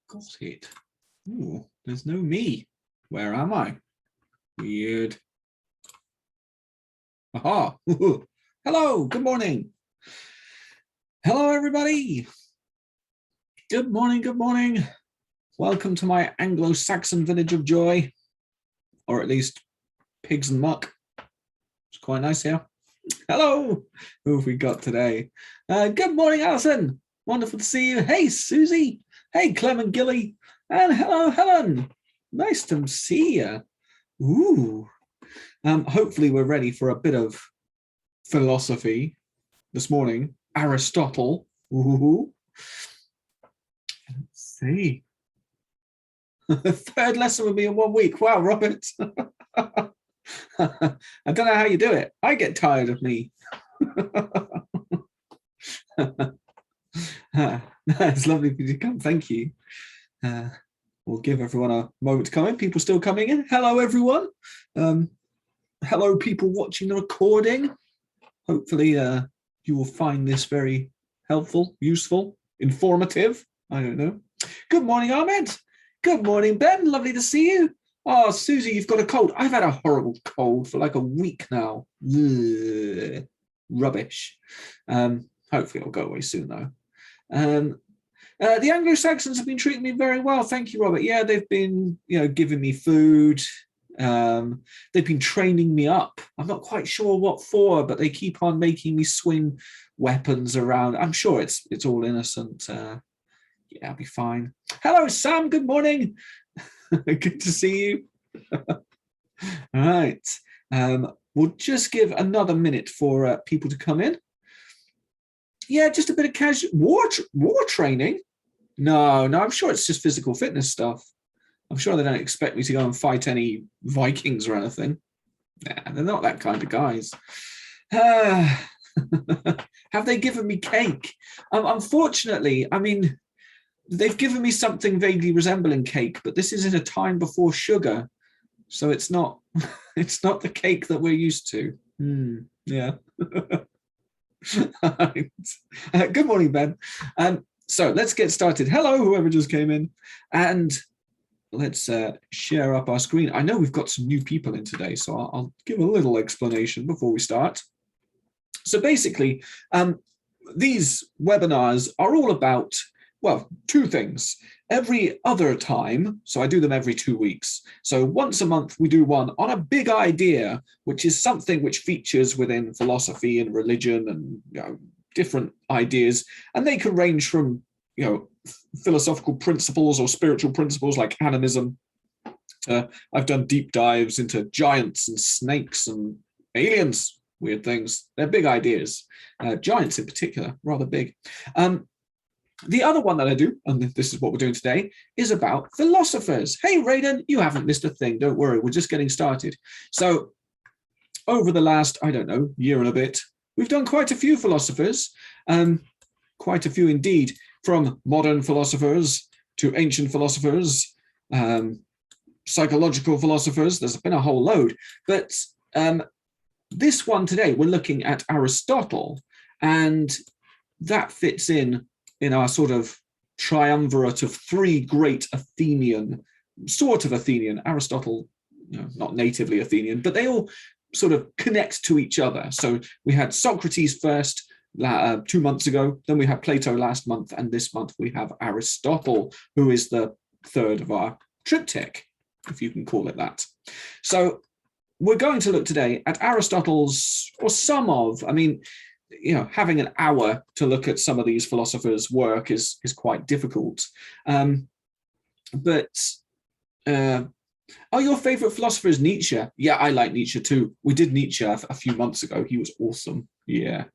got it. Ooh, there's no me. Where am I? Weird. Aha. Hello, good morning. Hello, everybody. Good morning, good morning. Welcome to my Anglo-Saxon village of joy, or at least pigs and muck. It's quite nice here. Hello, who have we got today? Good morning, Alison. Wonderful to see you. Hey, Susie. Hey, Clem and Gilly. And hello, Helen. Nice to see you. Ooh. Hopefully we're ready for a bit of philosophy this morning. Aristotle. Ooh. Let's see. Third lesson with me in 1 week. Wow, Robert. I don't know how you do it. I get tired of me. It's lovely for you to come. Thank you. We'll give everyone a moment to come in. People still coming in. Hello, everyone. Hello, people watching the recording. Hopefully, you will find this very helpful, useful, informative. I don't know. Good morning, Ahmed. Good morning, Ben. Lovely to see you. Oh, Susie, you've got a cold. I've had a horrible cold for like a week now. Ugh, rubbish. Hopefully it'll go away soon, though. The Anglo-Saxons have been treating me very well. Thank you, Robert. Yeah, they've been, giving me food. They've been training me up. I'm not quite sure what for, but they keep on making me swing weapons around. I'm sure it's all innocent. Yeah, I'll be fine. Hello, Sam. Good morning. Good to see you. All right. We'll just give another minute for people to come in. Yeah, just a bit of casual war training. No, I'm sure it's just physical fitness stuff. I'm sure they don't expect me to go and fight any Vikings or anything. Nah, they're not that kind of guys. Have they given me cake? Unfortunately, I mean, they've given me something vaguely resembling cake, but this is in a time before sugar, so it's not the cake that we're used to. Yeah. Good morning, Ben. So let's get started. Hello, whoever just came in, and let's share up our screen. I know we've got some new people in today, so I'll give a little explanation before we start. So basically, these webinars are all about, well, two things. Every other time, so I do them every 2 weeks. So once a month, we do one on a big idea, which is something which features within philosophy and religion and different ideas. And they can range from, philosophical principles or spiritual principles like animism. I've done deep dives into giants and snakes and aliens, weird things. They're big ideas. Giants in particular, rather big. The other one that I do, and this is what we're doing today, is about philosophers. Hey, Raiden, you haven't missed a thing. Don't worry, we're just getting started. So over the last, I don't know, year and a bit, we've done quite a few philosophers, quite a few indeed, from modern philosophers to ancient philosophers, psychological philosophers. There's been a whole load. But this one today, we're looking at Aristotle, and that fits in our sort of triumvirate of three great Athenian, Aristotle, not natively Athenian, but they all sort of connect to each other. So we had Socrates first 2 months ago, then we had Plato last month, and this month we have Aristotle, who is the third of our triptych, if you can call it that. So we're going to look today at Aristotle's, or some of, having an hour to look at some of these philosophers' work is quite difficult. But your favorite philosopher is Nietzsche. Yeah, I like Nietzsche too. We did Nietzsche a few months ago. He was awesome. Yeah.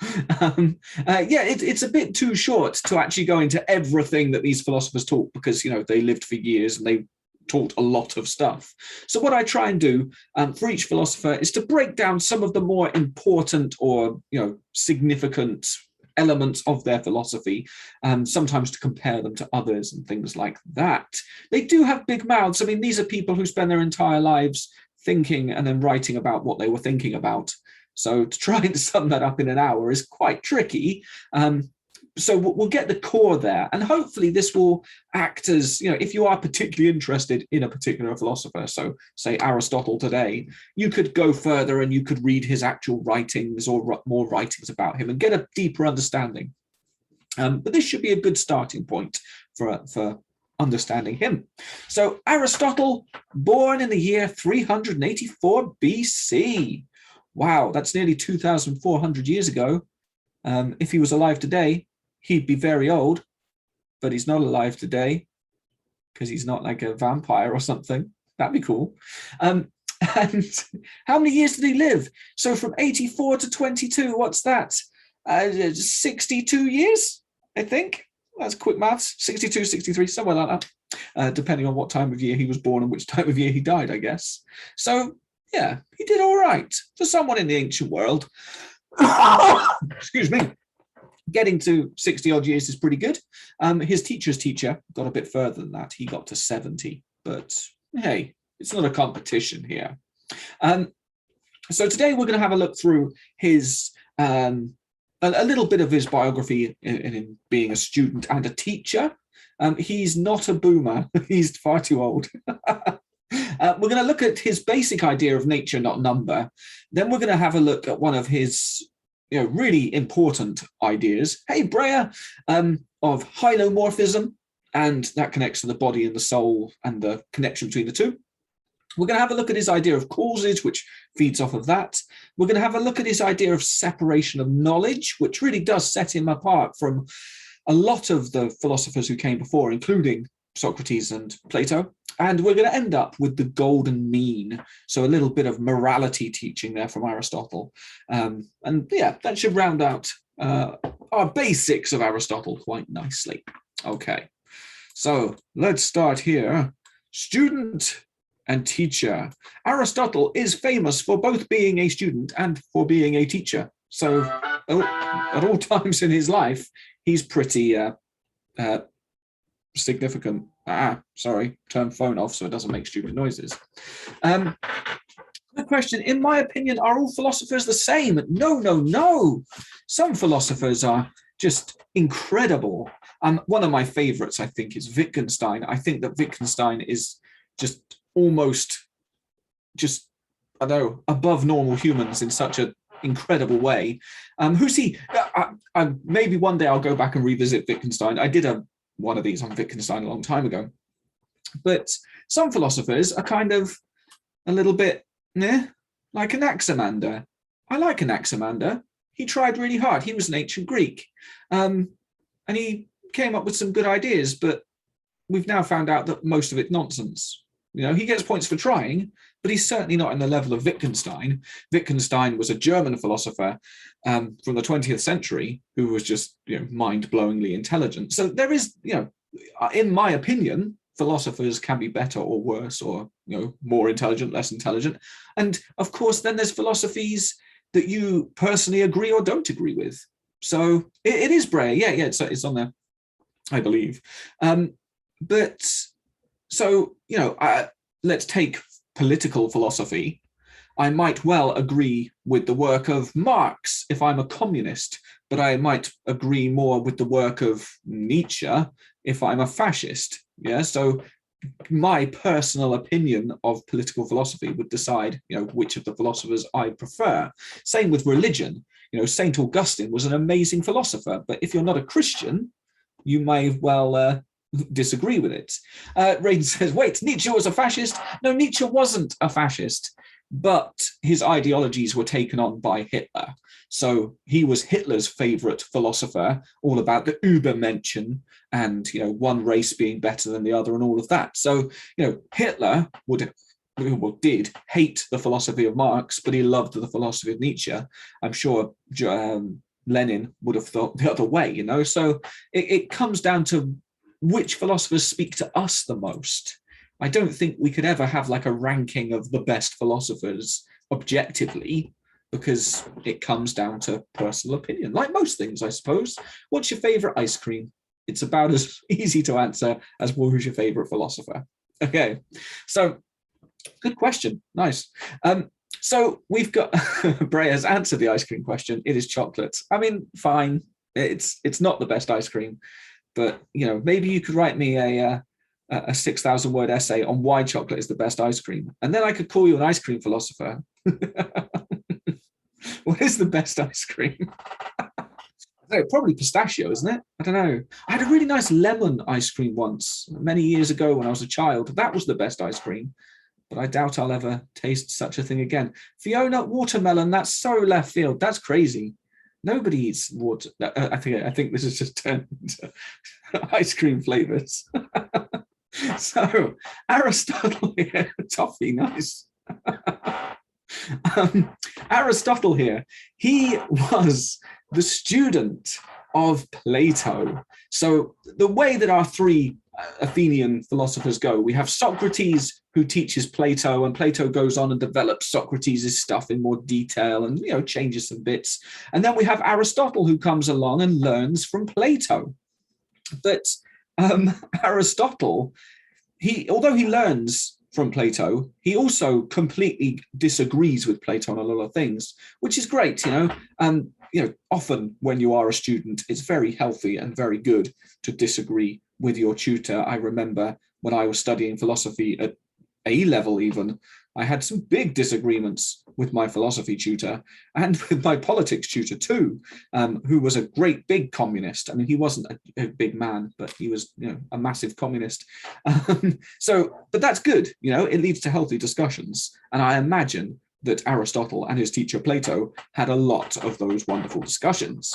It's a bit too short to actually go into everything that these philosophers talk, because they lived for years and they taught a lot of stuff. So what I try and do for each philosopher is to break down some of the more important or significant elements of their philosophy, sometimes to compare them to others and things like that. They do have big mouths. These are people who spend their entire lives thinking and then writing about what they were thinking about. So to try and sum that up in an hour is quite tricky. so we'll get the core there, and hopefully this will act as, if you are particularly interested in a particular philosopher, so say Aristotle today, you could go further and you could read his actual writings or more writings about him and get a deeper understanding. But this should be a good starting point for understanding him. So Aristotle, born in the year 384 BC. Wow, that's nearly 2,400 years ago. If he was alive today, he'd be very old, but he's not alive today because he's not like a vampire or something. That'd be cool. And how many years did he live? So from 84 to 22, what's that? 62 years, I think. That's quick maths. 62, 63, somewhere like that, depending on what time of year he was born and which time of year he died, I guess. So, yeah, he did all right for someone in the ancient world. Excuse me. Getting to 60 odd years is pretty good. His teacher's teacher got a bit further than that. He got to 70, but hey, it's not a competition here. So today we're going to have a look through his a little bit of his biography in being a student and a teacher. He's not a boomer. He's far too old. We're going to look at his basic idea of nature, not number. Then we're going to have a look at one of his really important ideas, hey, Brea, of hylomorphism, and that connects to the body and the soul and the connection between the two. We're going to have a look at his idea of causes, which feeds off of that. We're going to have a look at his idea of separation of knowledge, which really does set him apart from a lot of the philosophers who came before, including Socrates and Plato. And we're going to end up with the golden mean. So a little bit of morality teaching there from Aristotle. And yeah, that should round out our basics of Aristotle quite nicely. Okay, so let's start here. Student and teacher. Aristotle is famous for both being a student and for being a teacher. So at all times in his life, he's pretty significant. Sorry, turn phone off so it doesn't make stupid noises. The question, in my opinion, are all philosophers the same? No. Some philosophers are just incredible. One of my favorites, I think, is Wittgenstein. I think that Wittgenstein is just almost I don't know, above normal humans in such an incredible way. Who's he? Maybe one day I'll go back and revisit Wittgenstein. I did one of these on Wittgenstein a long time ago. But some philosophers are kind of a little bit like Anaximander. I like Anaximander. He tried really hard. He was an ancient Greek. And he came up with some good ideas, but we've now found out that most of it's nonsense. He gets points for trying, but he's certainly not in the level of Wittgenstein. Wittgenstein was a German philosopher from the 20th century who was just mind-blowingly intelligent. So there is, in my opinion, philosophers can be better or worse, or more intelligent, less intelligent. And of course, then there's philosophies that you personally agree or don't agree with. So it is Brea. Yeah, it's on there, I believe. But so, let's take political philosophy. I might well agree with the work of Marx if I'm a communist, but I might agree more with the work of Nietzsche if I'm a fascist. Yeah, so my personal opinion of political philosophy would decide, which of the philosophers I prefer. Same with religion. Saint Augustine was an amazing philosopher, but if you're not a Christian, you may well disagree with it. Rain says, wait, Nietzsche was a fascist? No, Nietzsche wasn't a fascist, but his ideologies were taken on by Hitler. So he was Hitler's favorite philosopher, all about the Übermenschen and, one race being better than the other and all of that. So, Hitler did hate the philosophy of Marx, but he loved the philosophy of Nietzsche. I'm sure Lenin would have thought the other way, So it comes down to which philosophers speak to us the most. I don't think we could ever have like a ranking of the best philosophers objectively, because it comes down to personal opinion, like most things, I suppose. What's your favorite ice cream? It's about as easy to answer as what was your favorite philosopher. Okay, so good question. Nice. So we've got Brea has answered the ice cream question. It is chocolate. I mean, fine. It's not the best ice cream, but maybe you could write me a 6,000 word essay on why chocolate is the best ice cream, and then I could call you an ice cream philosopher. What is the best ice cream? Probably pistachio, isn't it? I don't know. I had a really nice lemon ice cream once, many years ago when I was a child. That was the best ice cream, but I doubt I'll ever taste such a thing again. Fiona, watermelon, that's so left field. That's crazy. Nobody eats water. I think this is just turned into ice cream flavors. So Aristotle here, toffee, nice. Aristotle here, he was the student of Plato. So the way that our three Athenian philosophers go, we have Socrates, who teaches Plato, and Plato goes on and develops Socrates' stuff in more detail and changes some bits. And then we have Aristotle, who comes along and learns from Plato. But Aristotle, although he learns from Plato, he also completely disagrees with Plato on a lot of things, which is great. Often when you are a student, it's very healthy and very good to disagree with your tutor. I remember when I was studying philosophy at A level, even, I had some big disagreements with my philosophy tutor and with my politics tutor too, who was a great big communist. I mean, he wasn't a big man, but he was, a massive communist. But that's good. It leads to healthy discussions. And I imagine that Aristotle and his teacher Plato had a lot of those wonderful discussions.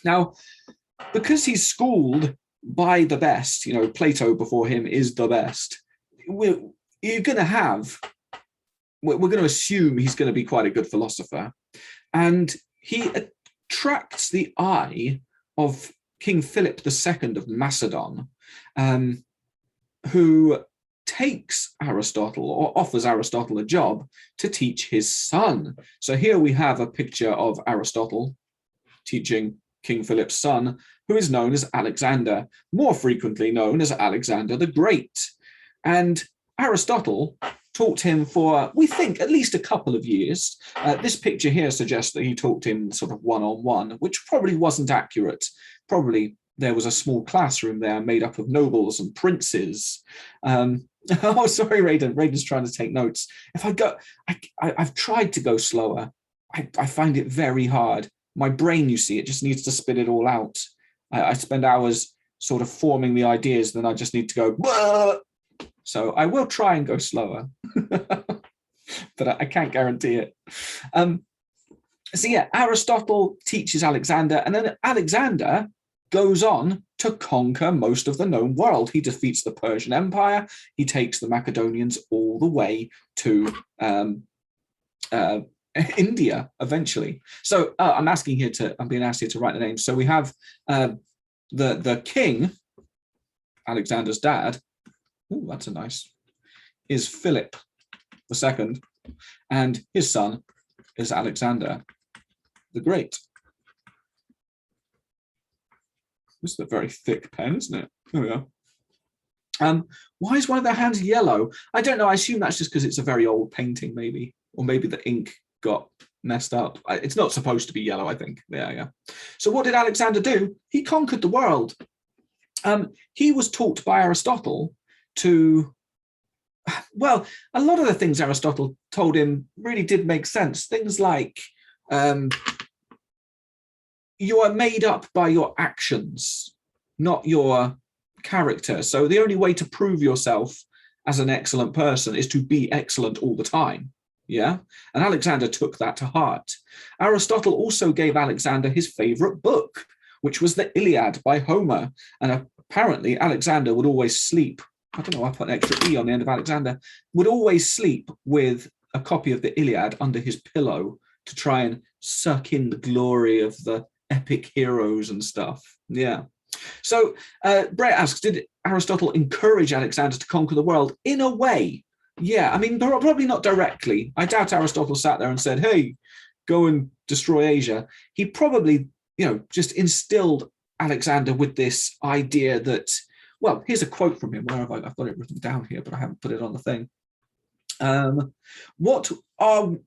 Now, because he's schooled by the best, Plato before him is the best, we're going to assume he's going to be quite a good philosopher. And he attracts the eye of King Philip II of Macedon, who takes Aristotle, or offers Aristotle a job to teach his son. So here we have a picture of Aristotle teaching King Philip's son, who is known as Alexander, more frequently known as Alexander the Great. And Aristotle taught him for, we think, at least a couple of years. This picture here suggests that he taught him sort of one-on-one, which probably wasn't accurate. Probably there was a small classroom there made up of nobles and princes. Oh, sorry, Raiden. Raiden's trying to take notes. If I've tried to go slower. I find it very hard. My brain, you see, it just needs to spit it all out. I spend hours sort of forming the ideas, then I just need to go, "Blah!" So I will try and go slower, but I can't guarantee it. So yeah, Aristotle teaches Alexander, and then Alexander goes on to conquer most of the known world. He defeats the Persian Empire. He takes the Macedonians all the way to India eventually. So I'm being asked here to write the names. So we have the king, Alexander's dad. Oh, that's is Philip II, and his son is Alexander the Great. This is a very thick pen, isn't it? There we go. Why is one of their hands yellow? I don't know. I assume that's just because it's a very old painting, maybe, or maybe the ink got messed up. It's not supposed to be yellow, I think. Yeah. So what did Alexander do? He conquered the world. He was taught by Aristotle to, well, a lot of the things Aristotle told him really did make sense. Things like you are made up by your actions, not your character. So the only way to prove yourself as an excellent person is to be excellent all the time. Yeah. And Alexander took that to heart. Aristotle also gave Alexander his favorite book, which was the Iliad by Homer. And apparently Alexander would always sleep. I don't know, I put an extra E on the end of Alexander, would always sleep with a copy of the Iliad under his pillow to try and suck in the glory of the epic heroes and stuff. Yeah. So Brett asks, did Aristotle encourage Alexander to conquer the world? In a way, yeah. I mean, probably not directly. I doubt Aristotle sat there and said, hey, go and destroy Asia. He probably, just instilled Alexander with this idea that, well, here's a quote from him. Where have I've got it written down here, but I haven't put it on the thing.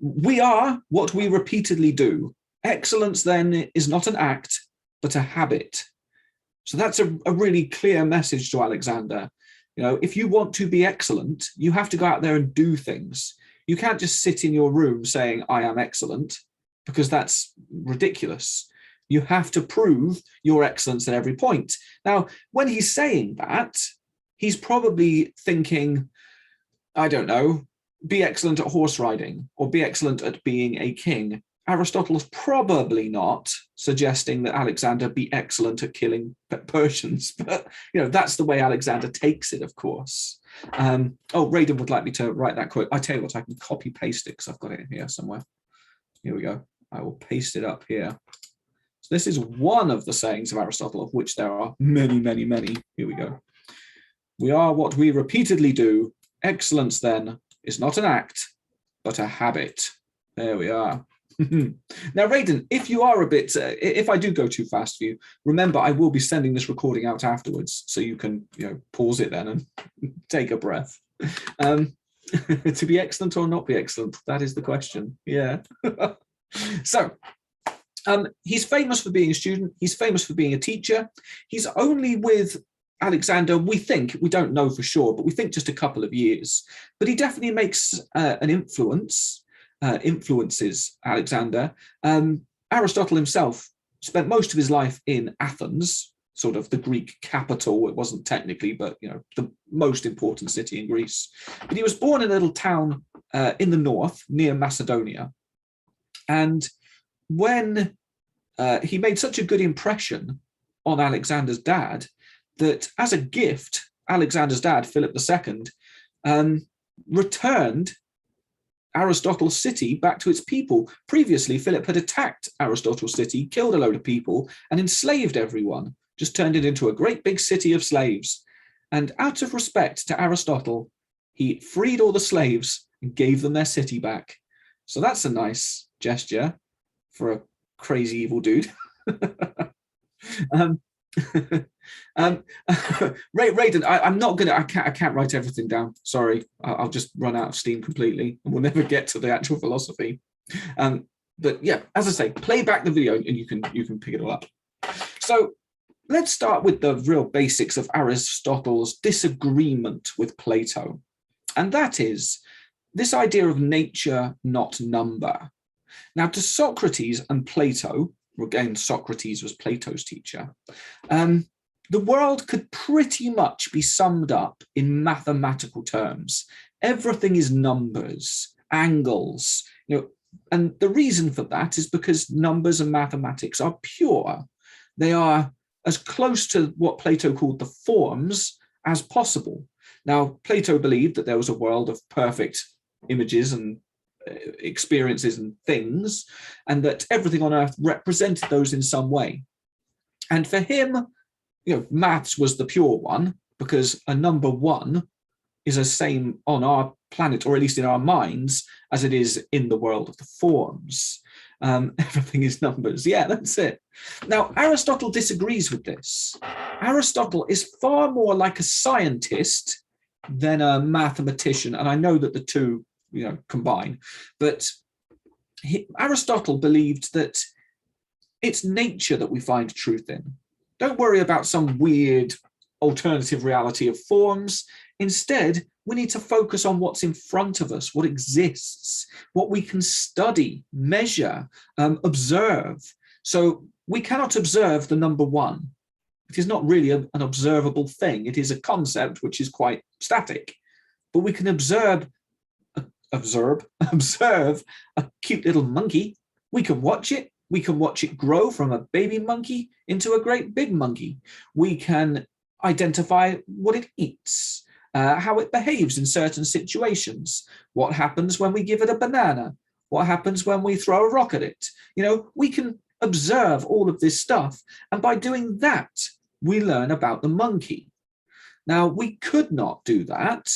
We are what we repeatedly do. Excellence, then, is not an act, but a habit. So that's a really clear message to Alexander. If you want to be excellent, you have to go out there and do things. You can't just sit in your room saying, I am excellent, because that's ridiculous. You have to prove your excellence at every point. Now, when he's saying that, he's probably thinking, I don't know, be excellent at horse riding or be excellent at being a king. Aristotle's probably not suggesting that Alexander be excellent at killing Persians, but that's the way Alexander takes it, of course. Raiden would like me to write that quote. I tell you what, I can copy paste it because I've got it here somewhere. Here we go. I will paste it up here. So this is one of the sayings of Aristotle, of which there are many, many, many. Here we go. We are what we repeatedly do. Excellence, then, is not an act, but a habit. There we are. Now, Raiden, if you are a bit, if I do go too fast for you, remember I will be sending this recording out afterwards, so you can, pause it then and take a breath. To be excellent or not be excellent, that is the question. Yeah. So, he's famous for being a student. He's famous for being a teacher. He's only with Alexander, we don't know for sure, but we think just a couple of years. But he definitely makes an influences Alexander. Aristotle himself spent most of his life in Athens, sort of the Greek capital. It wasn't technically, but the most important city in Greece. But he was born in a little town in the north near Macedonia. And when he made such a good impression on Alexander's dad that as a gift, Alexander's dad, Philip II, returned Aristotle's city back to its people. Previously, Philip had attacked Aristotle's city, killed a load of people, and enslaved everyone, just turned it into a great big city of slaves. And out of respect to Aristotle, he freed all the slaves and gave them their city back. So that's a nice gesture for a crazy evil dude. Raiden, I'm not gonna. I can't write everything down. Sorry, I'll just run out of steam completely, and we'll never get to the actual philosophy. But yeah, as I say, play back the video, and you can pick it all up. So let's start with the real basics of Aristotle's disagreement with Plato, and that is this idea of nature, not number. Now, to Socrates and Plato, again, Socrates was Plato's teacher, the world could pretty much be summed up in mathematical terms. Everything is numbers, angles, and the reason for that is because numbers and mathematics are pure. They are as close to what Plato called the forms as possible. Now, Plato believed that there was a world of perfect images and experiences and things, and that everything on earth represented those in some way. And for him, maths was the pure one, because a number one is the same on our planet, or at least in our minds, as it is in the world of the forms. Everything is numbers. Yeah, that's it. Now, Aristotle disagrees with this. Aristotle is far more like a scientist than a mathematician, and I know that the two combine, but Aristotle believed that it's nature that we find truth in. Don't worry about some weird alternative reality of forms. Instead, we need to focus on what's in front of us, what exists, what we can study, measure, observe. So we cannot observe the number one. It is not really an observable thing. It is a concept which is quite static, but we can observe a cute little monkey. We can watch it. We can watch it grow from a baby monkey into a great big monkey. We can identify what it eats, how it behaves in certain situations, what happens when we give it a banana, what happens when we throw a rock at it. We can observe all of this stuff, and by doing that, we learn about the monkey. Now, we could not do that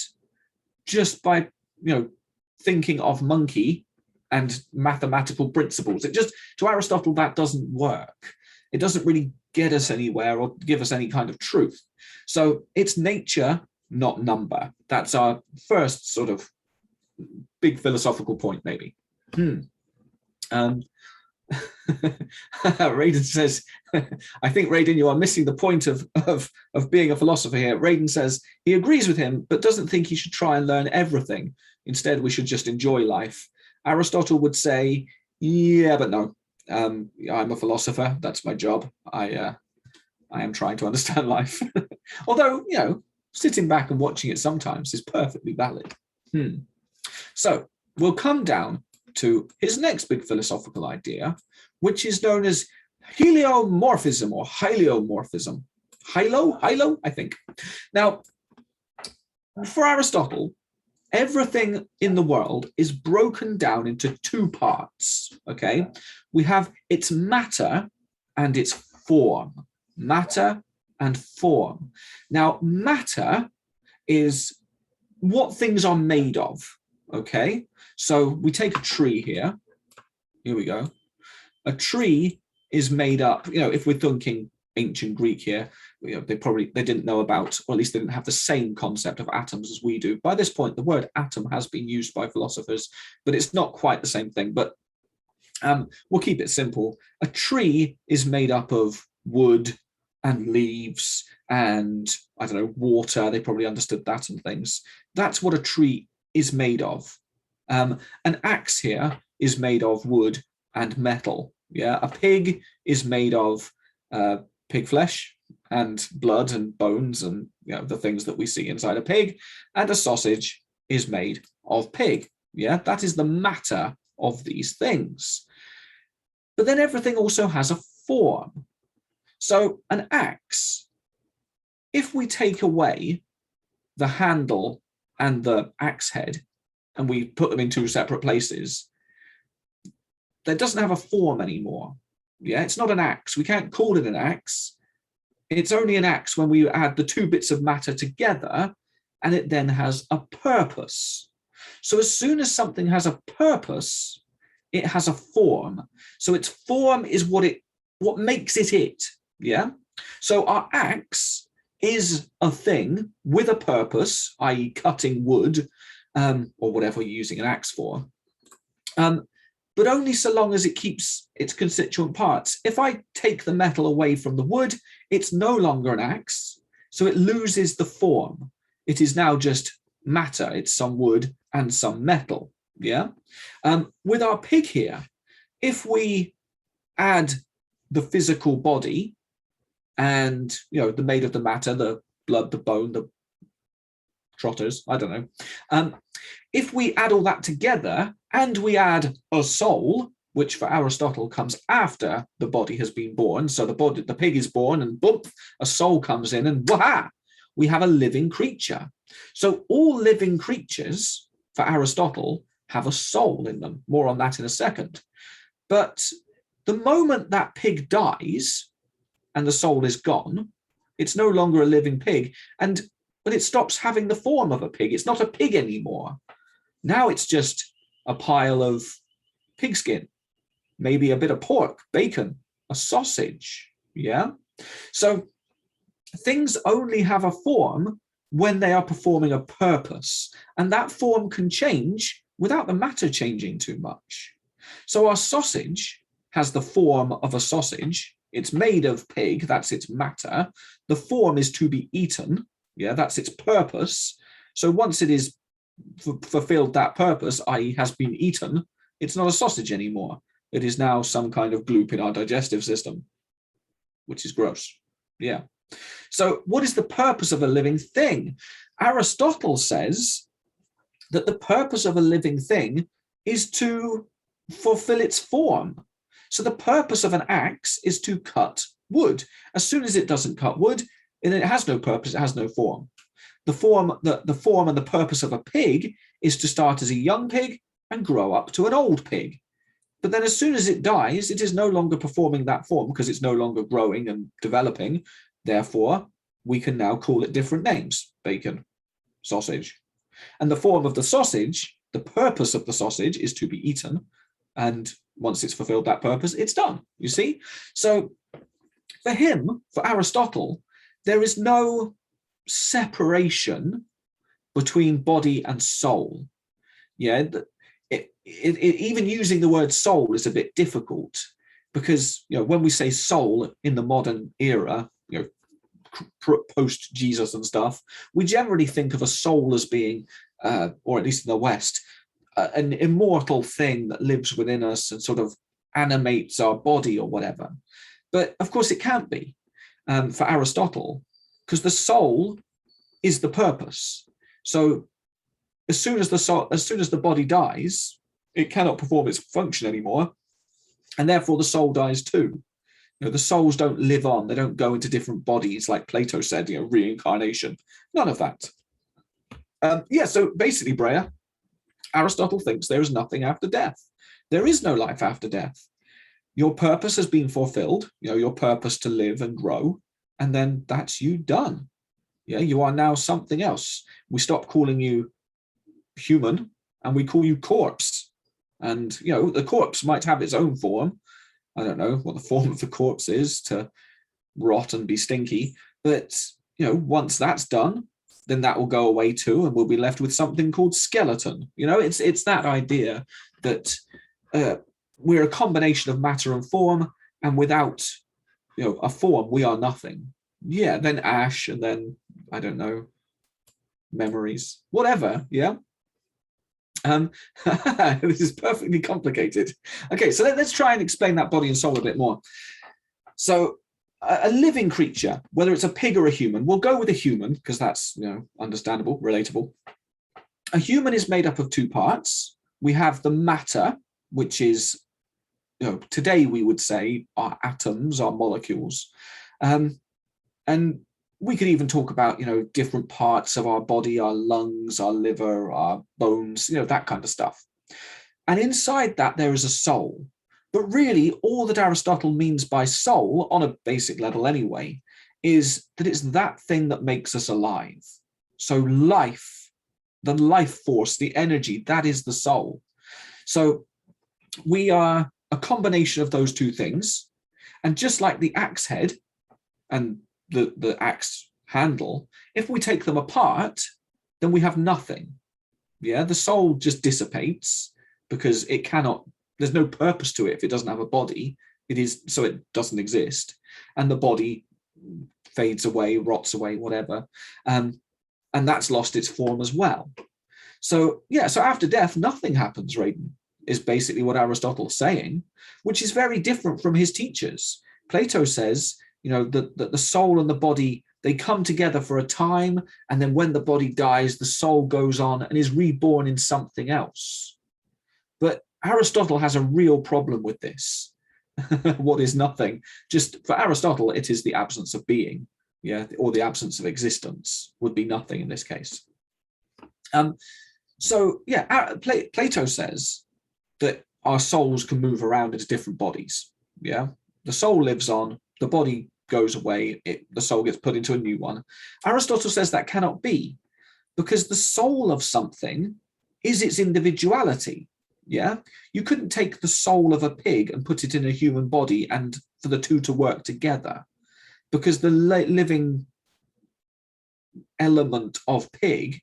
just by, thinking of monkey and mathematical principles. To Aristotle, that doesn't work. It doesn't really get us anywhere or give us any kind of truth. So it's nature, not number. That's our first sort of big philosophical point, maybe. Raiden says, I think, Raiden, you are missing the point of being a philosopher here. Raiden says he agrees with him, but doesn't think he should try and learn everything. Instead, we should just enjoy life. Aristotle would say, yeah, but no. I'm a philosopher. That's my job. I am trying to understand life. Although, sitting back and watching it sometimes is perfectly valid. So we'll come down to his next big philosophical idea, which is known as heliomorphism or hyliomorphism. Hylo, I think. Now, for Aristotle, everything in the world is broken down into two parts, okay? We have its matter and its form. Matter and form. Now, matter is what things are made of, okay? So we take a tree here. Here we go. A tree is made up, if we're thinking ancient Greek here, they didn't know about, or at least they didn't have the same concept of atoms as we do. By this point, the word atom has been used by philosophers, but it's not quite the same thing. But we'll keep it simple. A tree is made up of wood and leaves and, I don't know, water. They probably understood that and things. That's what a tree is made of. An axe here is made of wood and metal. Yeah, a pig is made of pig flesh and blood and bones and the things that we see inside a pig, and a sausage is made of pig. Yeah, that is the matter of these things. But then everything also has a form. So an axe, if we take away the handle and the axe head and we put them in two separate places, that doesn't have a form anymore. Yeah, it's not an axe. We can't call it an axe. It's only an axe when we add the two bits of matter together, and it then has a purpose. So as soon as something has a purpose, it has a form. So its form is what makes it. Yeah. So our axe is a thing with a purpose, i.e., cutting wood, or whatever you're using an axe for. But only so long as it keeps its constituent parts. If I take the metal away from the wood, it's no longer an axe, so it loses the form. It is now just matter. It's some wood and some metal. Yeah. With our pig here, if we add the physical body and the made of the matter, the blood, the bone, the trotters, I don't know. If we add all that together and we add a soul, which for Aristotle comes after the body has been born, so the pig is born and boom, a soul comes in and waha, we have a living creature. So all living creatures for Aristotle have a soul in them. More on that in a second. But the moment that pig dies and the soul is gone, it's no longer a living pig, but it stops having the form of a pig. It's not a pig anymore. Now it's just a pile of pigskin, maybe a bit of pork, bacon, a sausage. Yeah. So things only have a form when they are performing a purpose, and that form can change without the matter changing too much. So our sausage has the form of a sausage. It's made of pig. That's its matter. The form is to be eaten. Yeah, that's its purpose. So once it is fulfilled that purpose, i.e. has been eaten, it's not a sausage anymore. It is now some kind of gloop in our digestive system, which is gross. Yeah. So what is the purpose of a living thing? Aristotle says that the purpose of a living thing is to fulfill its form. So the purpose of an axe is to cut wood. As soon as it doesn't cut wood, it has no purpose, it has no form. The form and the purpose of a pig is to start as a young pig and grow up to an old pig. But then as soon as it dies, it is no longer performing that form because it's no longer growing and developing. Therefore, we can now call it different names: bacon, sausage. And the form of the sausage, the purpose of the sausage is to be eaten. And once it's fulfilled that purpose, it's done, you see? So for him, for Aristotle, there is no separation between body and soul. Yeah, even using the word soul is a bit difficult because when we say soul in the modern era, post Jesus and stuff, we generally think of a soul as being, or at least in the West, an immortal thing that lives within us and sort of animates our body or whatever. But of course it can't be for Aristotle, because the soul is the purpose. So as soon as the body dies, it cannot perform its function anymore, and therefore the soul dies too. The souls don't live on; they don't go into different bodies like Plato said. Reincarnation, none of that. So basically, Brea, Aristotle thinks there is nothing after death. There is no life after death. Your purpose has been fulfilled. Your purpose to live and grow, and then that's you done. Yeah, you are now something else. We stop calling you human, and we call you corpse. And the corpse might have its own form. I don't know what the form of the corpse is, to rot and be stinky. But, once that's done, then that will go away too, and we'll be left with something called skeleton. It's that idea that we're a combination of matter and form, and without, a form, we are nothing. Yeah, then ash, and then, I don't know, memories, whatever, yeah? This is perfectly complicated. Okay, so let's try and explain that body and soul a bit more. So a living creature, whether it's a pig or a human, we'll go with a human because that's understandable, relatable. A human is made up of two parts. We have the matter, which is today we would say our atoms, our molecules, and we could even talk about, different parts of our body, our lungs, our liver, our bones, that kind of stuff. And inside that, there is a soul. But really, all that Aristotle means by soul, on a basic level anyway, is that it's that thing that makes us alive. So life, the life force, the energy, that is the soul. So we are a combination of those two things. And just like the axe head and the axe handle, if we take them apart, then we have nothing. Yeah, the soul just dissipates because it cannot, there's no purpose to it if it doesn't have a body. So it doesn't exist. And the body fades away, rots away, whatever. And that's lost its form as well. So after death, nothing happens, Raiden, is basically what Aristotle's saying, which is very different from his teachers. Plato says, that the soul and the body, they come together for a time, and then when the body dies, the soul goes on and is reborn in something else. But Aristotle has a real problem with this. What is nothing? Just for Aristotle, it is the absence of being, or the absence of existence would be nothing in this case. Plato says that our souls can move around into different bodies. Yeah, the soul lives on, the body goes away, the soul gets put into a new one. Aristotle says that cannot be, because the soul of something is its individuality. Yeah, you couldn't take the soul of a pig and put it in a human body and for the two to work together, because the living element of pig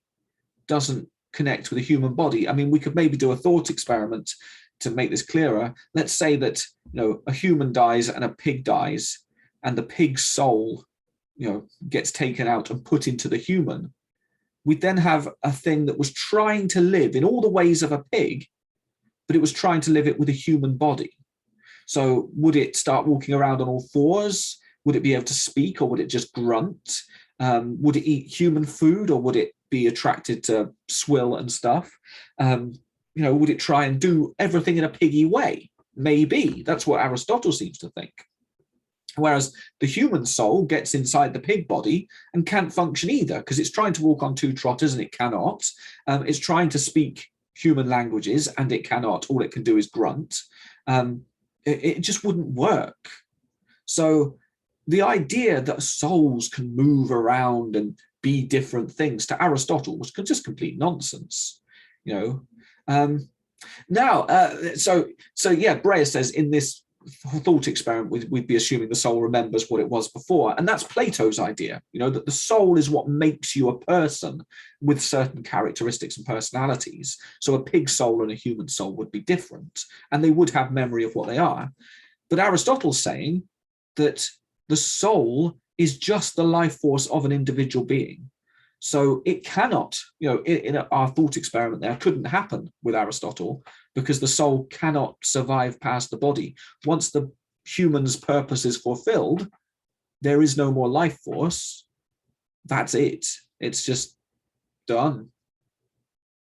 doesn't connect with a human body. I mean, we could maybe do a thought experiment to make this clearer. Let's say that a human dies and a pig dies, and the pig's soul gets taken out and put into the human. We then have a thing that was trying to live in all the ways of a pig, but it was trying to live it with a human body. So would it start walking around on all fours? Would it be able to speak, or would it just grunt? Would it eat human food, or would it be attracted to swill and stuff? Would it try and do everything in a piggy way? Maybe. That's what Aristotle seems to think. Whereas the human soul gets inside the pig body and can't function either, because it's trying to walk on two trotters and it cannot. It's trying to speak human languages and it cannot. All it can do is grunt. It just wouldn't work. So the idea that souls can move around and be different things to Aristotle was just complete nonsense. Brea says in this thought experiment, we'd be assuming the soul remembers what it was before. And that's Plato's idea, that the soul is what makes you a person with certain characteristics and personalities. So a pig soul and a human soul would be different, and they would have memory of what they are. But Aristotle's saying that the soul is just the life force of an individual being. So it cannot, in our thought experiment there, couldn't happen with Aristotle, because the soul cannot survive past the body. Once the human's purpose is fulfilled, there is no more life force. That's it. It's just done.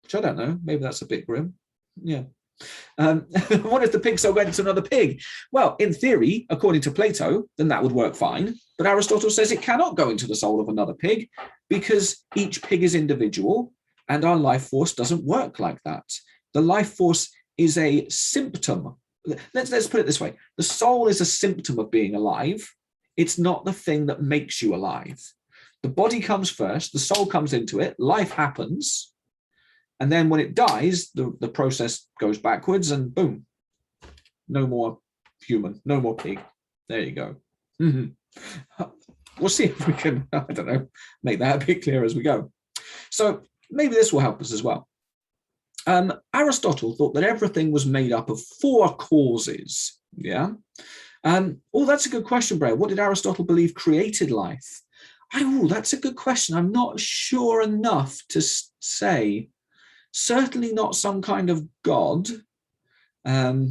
Which I don't know. Maybe that's a bit grim. Yeah. What if the pig soul went to another pig? Well, in theory, according to Plato, then that would work fine. But Aristotle says it cannot go into the soul of another pig, because each pig is individual and our life force doesn't work like that. The life force is a symptom. Let's put it this way. The soul is a symptom of being alive. It's not the thing that makes you alive. The body comes first, the soul comes into it, life happens, and then when it dies, the process goes backwards and boom, no more human, no more pig. There you go. We'll see if we can, I don't know, make that a bit clearer as we go. So maybe this will help us as well. Aristotle thought that everything was made up of 4 causes. Yeah. Oh, that's a good question, Bray. What did Aristotle believe created life? That's a good question. I'm not sure enough to say. Certainly not some kind of god. I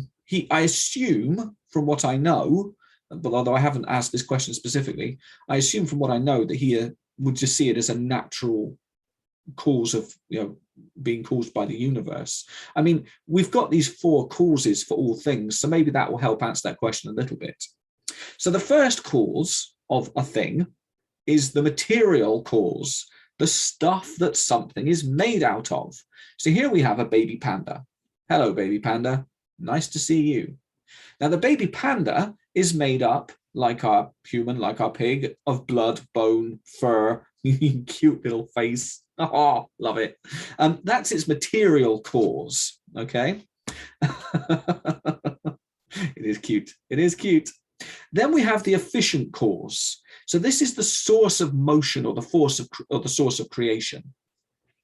assume, from what I know, but although I haven't asked this question specifically, I assume from what I know that he would just see it as a natural cause of being caused by the universe. I mean, we've got these 4 causes for all things, so maybe that will help answer that question a little bit. So the first cause of a thing is the material cause, the stuff that something is made out of. So here we have a baby panda. Hello, baby panda. Nice to see you. Now, the baby panda is made up, like our human, like our pig, of blood, bone, fur, cute little face. Oh, love it. That's its material cause, okay? It is cute. It is cute. Then we have the efficient cause. So this is the source of motion, or the source of creation.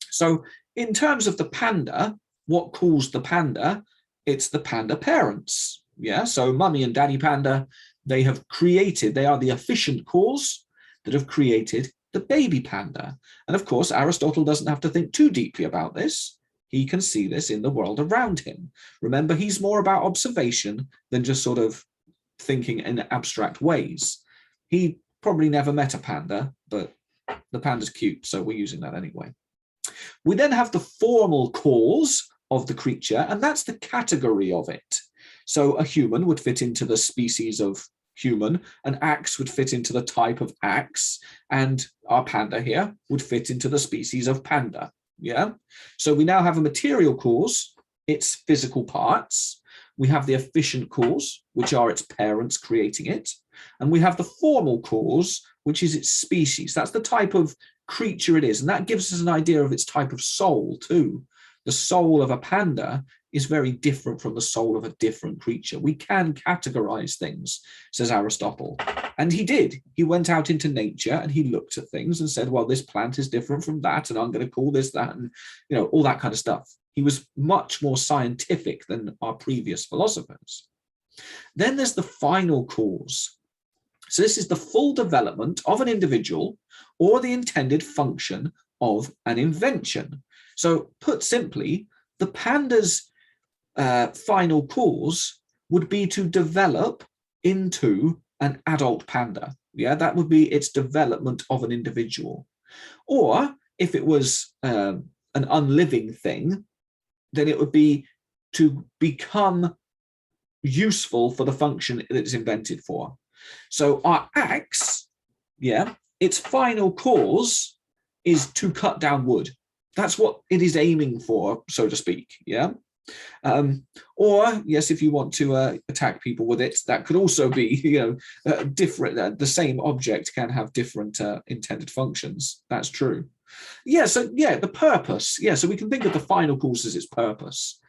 So in terms of the panda, what caused the panda? It's the panda parents. Yeah. So mummy and daddy panda, they are the efficient cause that have created the baby panda. And of course, Aristotle doesn't have to think too deeply about this. He can see this in the world around him. Remember, he's more about observation than just sort of thinking in abstract ways. He probably never met a panda, but the panda's cute, so we're using that anyway. We then have the formal cause of the creature, and that's the category of it. So a human would fit into the species of human, an axe would fit into the type of axe, and our panda here would fit into the species of panda. Yeah. So we now have a material cause, its physical parts. We have the efficient cause, which are its parents creating it. And we have the formal cause, which is its species. That's the type of creature it is. And that gives us an idea of its type of soul too. The soul of a panda is very different from the soul of a different creature. We can categorize things, says Aristotle. And he did. He went out into nature and he looked at things and said, well, this plant is different from that, and I'm going to call this that, and all that kind of stuff. He was much more scientific than our previous philosophers. Then there's the final cause. So this is the full development of an individual or the intended function of an invention. So put simply, the panda's final cause would be to develop into an adult panda. Yeah, that would be its development of an individual. Or if it was an unliving thing, then it would be to become useful for the function that it's invented for. So our axe, yeah, its final cause is to cut down wood. That's what it is aiming for, so to speak, yeah? Or, yes, if you want to attack people with it, that could also be, different. The same object can have different intended functions. That's true. Yeah, so, yeah, the purpose. Yeah, so we can think of the final cause as its purpose.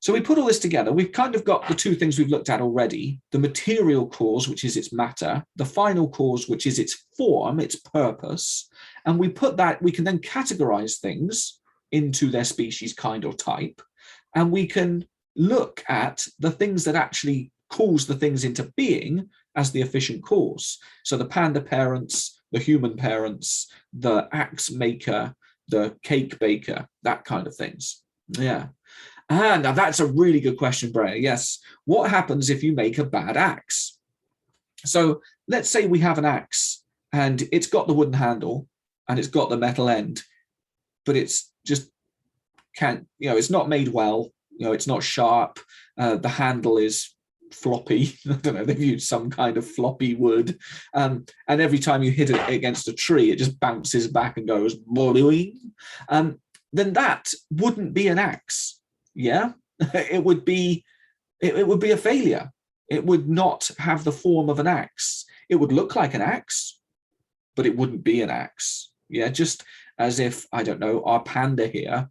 So we put all this together. We've kind of got the 2 things we've looked at already, the material cause, which is its matter, the final cause, which is its form, its purpose. And we can then categorize things into their species, kind, or type. And we can look at the things that actually calls the things into being as the efficient cause. So the panda parents, the human parents, the axe maker, the cake baker, that kind of things. Yeah. Ah, now that's a really good question, Brea. Yes. What happens if you make a bad axe? So let's say we have an axe and it's got the wooden handle and it's got the metal end, but it's just can't, it's not made well. It's not sharp. The handle is floppy. I don't know, they've used some kind of floppy wood. And every time you hit it against a tree, it just bounces back and goes boing. Then that wouldn't be an axe. Yeah, it would be a failure. It would not have the form of an axe. It would look like an axe, but it wouldn't be an axe. Yeah, just as if, I don't know, our panda here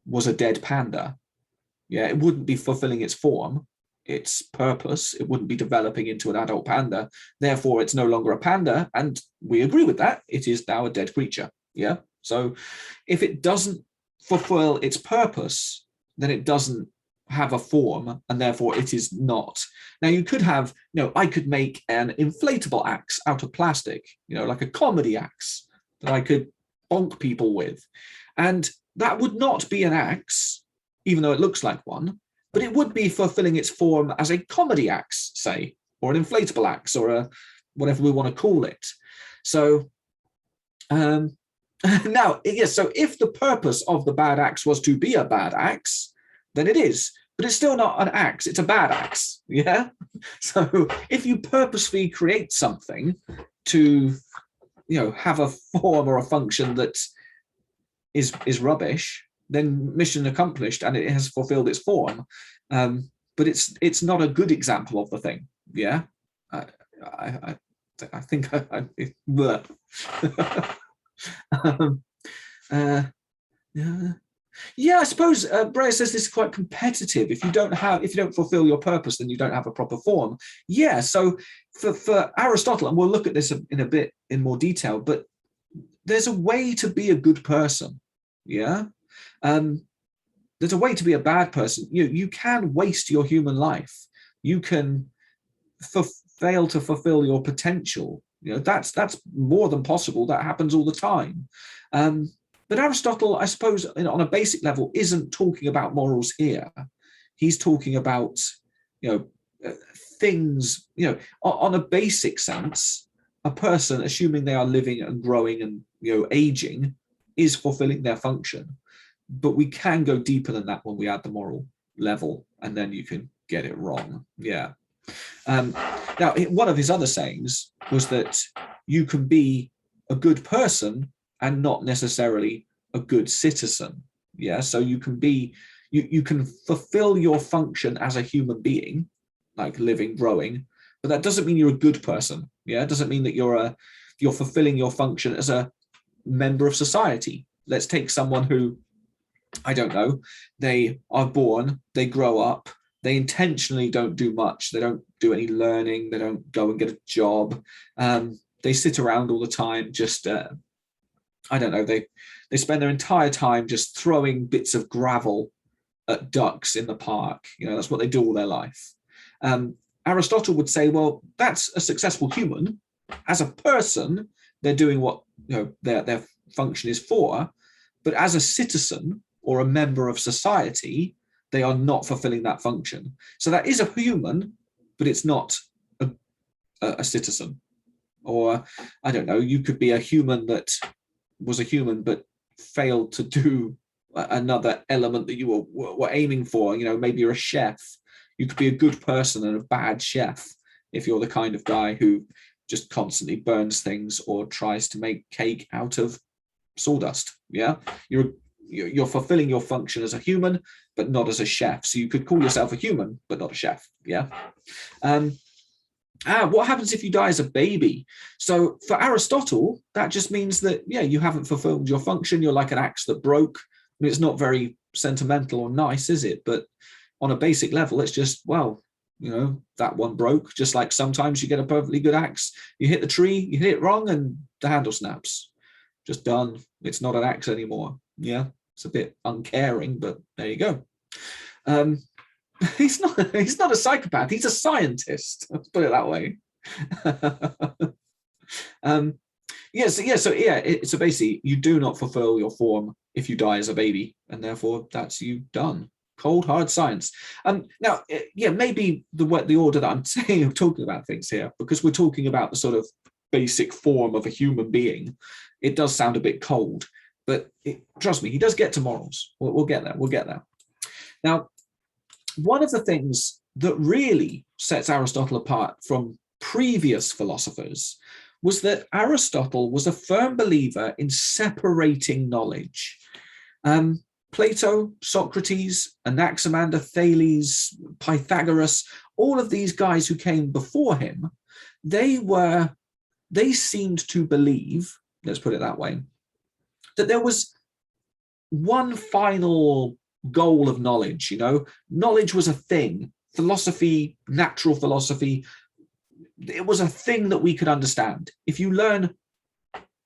was a dead panda. Yeah, it wouldn't be fulfilling its form, its purpose. It wouldn't be developing into an adult panda. Therefore, it's no longer a panda. And we agree with that. It is now a dead creature. Yeah. So if it doesn't fulfill its purpose, then it doesn't have a form, and therefore it is not. Now you could have, I could make an inflatable axe out of plastic, like a comedy axe that I could bonk people with. And that would not be an axe, even though it looks like one, but it would be fulfilling its form as a comedy axe, say, or an inflatable axe, or a whatever we want to call it. So now, yes, so if the purpose of the bad axe was to be a bad axe, then it is, but it's still not an axe, it's a bad axe. Yeah. So if you purposely create something to, have a form or a function that is rubbish, then mission accomplished and it has fulfilled its form. But it's not a good example of the thing. Yeah. I think yeah, I suppose Brea says this is quite competitive. If you don't fulfill your purpose, then you don't have a proper form. Yeah. So for Aristotle, and we'll look at this in a bit in more detail, but there's a way to be a good person. Yeah. There's a way to be a bad person. You can waste your human life. You can fail to fulfill your potential. That's more than possible. That happens all the time. But Aristotle, I suppose, on a basic level, isn't talking about morals here. He's talking about, things, on a basic sense, a person, assuming they are living and growing and, aging, is fulfilling their function. But we can go deeper than that when we add the moral level, and then you can get it wrong. Yeah. Now, one of his other sayings was that you can be a good person and not necessarily a good citizen. Yeah. So you can be, you can fulfill your function as a human being, like living, growing, but that doesn't mean you're a good person. Yeah. It doesn't mean that you're fulfilling your function as a member of society. Let's take someone who, I don't know, they are born, they grow up, they intentionally don't do much. They don't do any learning. They don't go and get a job. They sit around all the time, just, I don't know, they spend their entire time just throwing bits of gravel at ducks in the park. That's what they do all their life. Aristotle would say, well, that's a successful human. As a person, they're doing what their function is for, but as a citizen or a member of society, they are not fulfilling that function. So that is a human, but it's not a citizen. Or, I don't know, you could be a human that was a human, but failed to do another element that you were aiming for. Maybe you're a chef. You could be a good person and a bad chef if you're the kind of guy who just constantly burns things or tries to make cake out of sawdust. Yeah. You're fulfilling your function as a human, but not as a chef. So you could call yourself a human, but not a chef. Yeah. What happens if you die as a baby? So for Aristotle, that just means that, you haven't fulfilled your function. You're like an axe that broke. I mean, it's not very sentimental or nice, is it? But on a basic level, it's just, that one broke. Just like sometimes you get a perfectly good axe, you hit the tree, you hit it wrong, and the handle snaps. Just done. It's not an axe anymore. Yeah. It's a bit uncaring, but there you go. He's not. He's not a psychopath. He's a scientist. Let's put it that way. um, So basically, you do not fulfill your form if you die as a baby, and therefore that's you done. Cold hard science. Now, maybe the order that I'm saying, I'm talking about things here, because we're talking about the sort of basic form of a human being. It does sound a bit cold, but trust me, he does get to morals. We'll get there. We'll get there. Now, one of the things that really sets Aristotle apart from previous philosophers was that Aristotle was a firm believer in separating knowledge. Plato, Socrates, Anaximander, Thales, Pythagoras, all of these guys who came before him, they seemed to believe, let's put it that way, that there was one final goal of knowledge. Knowledge was a thing. Philosophy, natural philosophy, it was a thing that we could understand. If you learn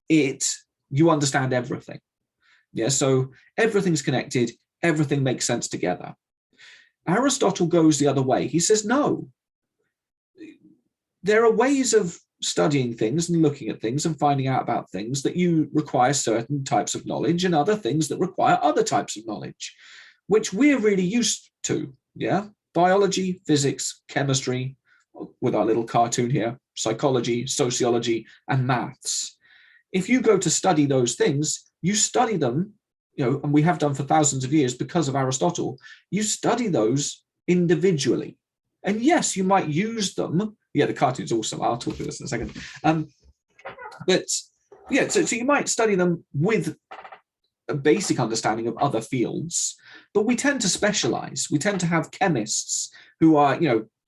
it, you understand everything. Yeah, so everything's connected, everything makes sense together. Aristotle goes the other way. He says, no, there are ways of studying things and looking at things and finding out about things that you require certain types of knowledge, and other things that require other types of knowledge, which we're really used to. Yeah, biology, physics, chemistry, with our little cartoon here, psychology, sociology, and maths. If you go to study those things, you study them, and we have done for thousands of years because of Aristotle, you study those individually. And yes, you might use them. Yeah, the cartoon's awesome. I'll talk to this in a second. But yeah, so you might study them with a basic understanding of other fields, but we tend to specialize. We tend to have chemists who are,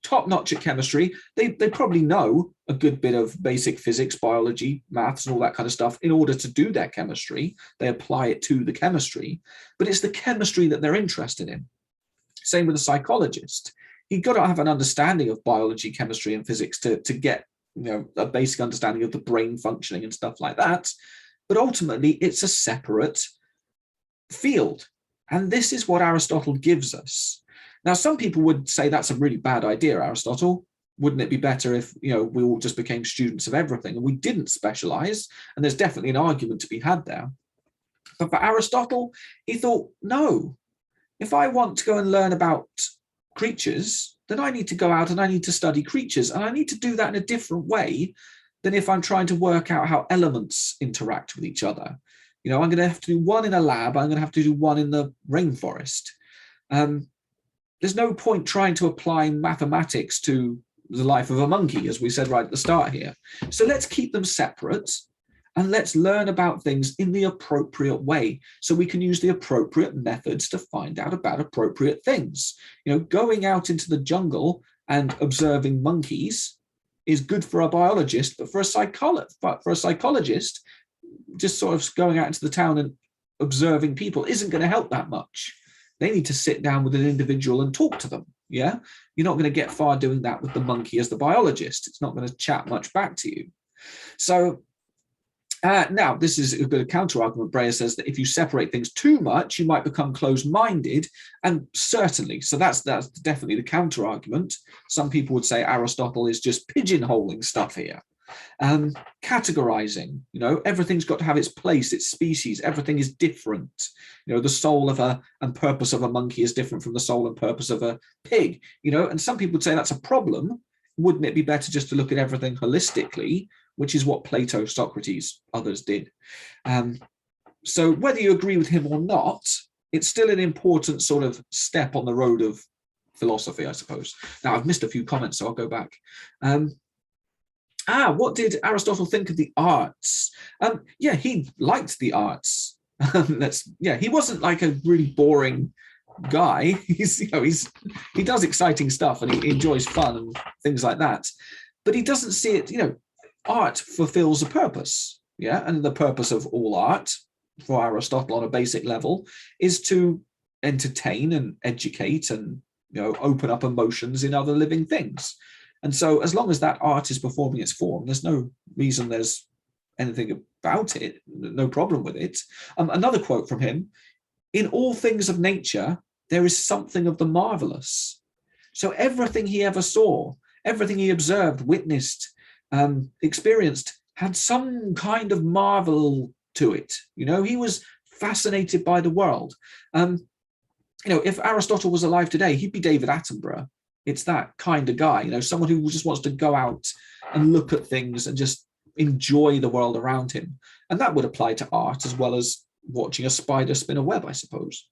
top-notch at chemistry. They probably know a good bit of basic physics, biology, maths, and all that kind of stuff in order to do their chemistry. They apply it to the chemistry, but it's the chemistry that they're interested in. Same with a psychologist. You've got to have an understanding of biology, chemistry, and physics to get a basic understanding of the brain functioning and stuff like that. But ultimately, it's a separate field. And this is what Aristotle gives us. Now, some people would say that's a really bad idea, Aristotle. Wouldn't it be better if we all just became students of everything and we didn't specialize? And there's definitely an argument to be had there. But for Aristotle, he thought, no, if I want to go and learn about creatures, then I need to go out and I need to study creatures. And I need to do that in a different way than if I'm trying to work out how elements interact with each other. I'm going to have to do one in a lab. I'm going to have to do one in the rainforest. There's no point trying to apply mathematics to the life of a monkey, as we said right at the start here. So let's keep them separate and let's learn about things in the appropriate way so we can use the appropriate methods to find out about appropriate things. Going out into the jungle and observing monkeys is good for a biologist, but for a psychologist, just sort of going out into the town and observing people isn't going to help that much. They need to sit down with an individual and talk to them. Yeah, you're not going to get far doing that with the monkey as the biologist. It's not going to chat much back to you. So now this is a good counter argument. Breyer says that if you separate things too much, you might become closed-minded, and certainly. So that's definitely the counter argument. Some people would say Aristotle is just pigeonholing stuff here. Categorizing, everything's got to have its place, its species, everything is different. The soul of and purpose of a monkey is different from the soul and purpose of a pig, and some people would say that's a problem. Wouldn't it be better just to look at everything holistically, which is what Plato, Socrates, others did? So whether you agree with him or not, it's still an important sort of step on the road of philosophy, I suppose. Now, I've missed a few comments, so I'll go back. What did Aristotle think of the arts? He liked the arts. He wasn't like a really boring guy. He does exciting stuff and he enjoys fun and things like that. But he doesn't see it, art fulfills a purpose. Yeah, and the purpose of all art for Aristotle on a basic level is to entertain and educate and open up emotions in other living things. And so as long as that art is performing its form, there's no reason there's anything about it, no problem with it. Another quote from him: in all things of nature, there is something of the marvelous. So everything he ever saw, everything he observed, witnessed, experienced, had some kind of marvel to it. He was fascinated by the world. If Aristotle was alive today, he'd be David Attenborough. It's that kind of guy, someone who just wants to go out and look at things and just enjoy the world around him. And that would apply to art as well as watching a spider spin a web, I suppose.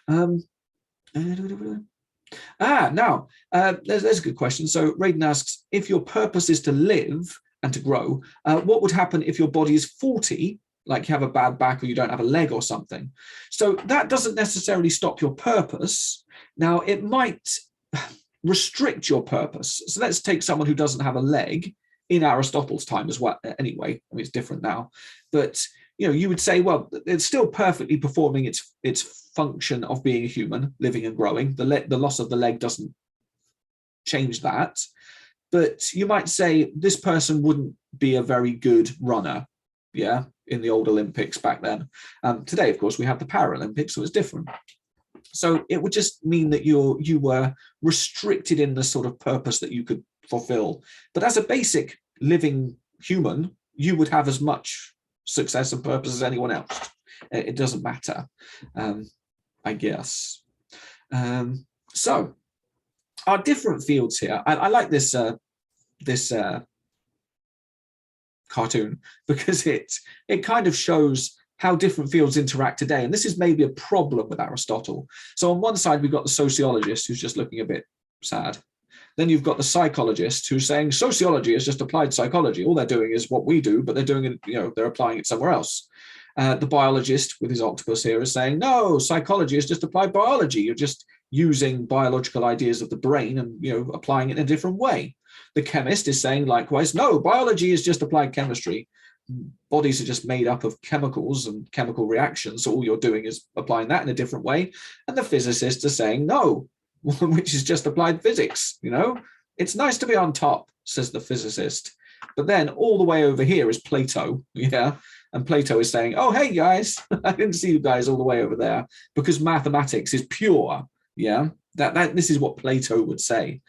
Now, there's a good question. So Raiden asks, if your purpose is to live and to grow, what would happen if your body is 40, like you have a bad back or you don't have a leg or something? So that doesn't necessarily stop your purpose. Now, it might restrict your purpose. So let's take someone who doesn't have a leg in Aristotle's time as well. Anyway, I mean, it's different now, but you would say, well, it's still perfectly performing its function of being a human, living and growing. The loss of the leg doesn't change that. But you might say this person wouldn't be a very good runner, in the old Olympics back then. Today, of course, we have the Paralympics, so it's different. So it would just mean that you were restricted in the sort of purpose that you could fulfill. But as a basic living human, you would have as much success and purpose as anyone else. It doesn't matter, I guess. So our different fields here. I like this cartoon because it kind of shows how different fields interact today. And this is maybe a problem with Aristotle. So on one side, we've got the sociologist who's just looking a bit sad. Then you've got the psychologist who's saying sociology is just applied psychology. All they're doing is what we do, but they're doing it, they're applying it somewhere else. The biologist with his octopus here is saying, no, psychology is just applied biology. You're just using biological ideas of the brain and, applying it in a different way. The chemist is saying likewise, no, biology is just applied chemistry. Bodies are just made up of chemicals and chemical reactions. So all you're doing is applying that in a different way. And the physicists are saying, no, which is just applied physics. It's nice to be on top, says the physicist. But then all the way over here is Plato. And Plato is saying, oh, hey, guys, I didn't see you guys all the way over there because mathematics is pure. This is what Plato would say.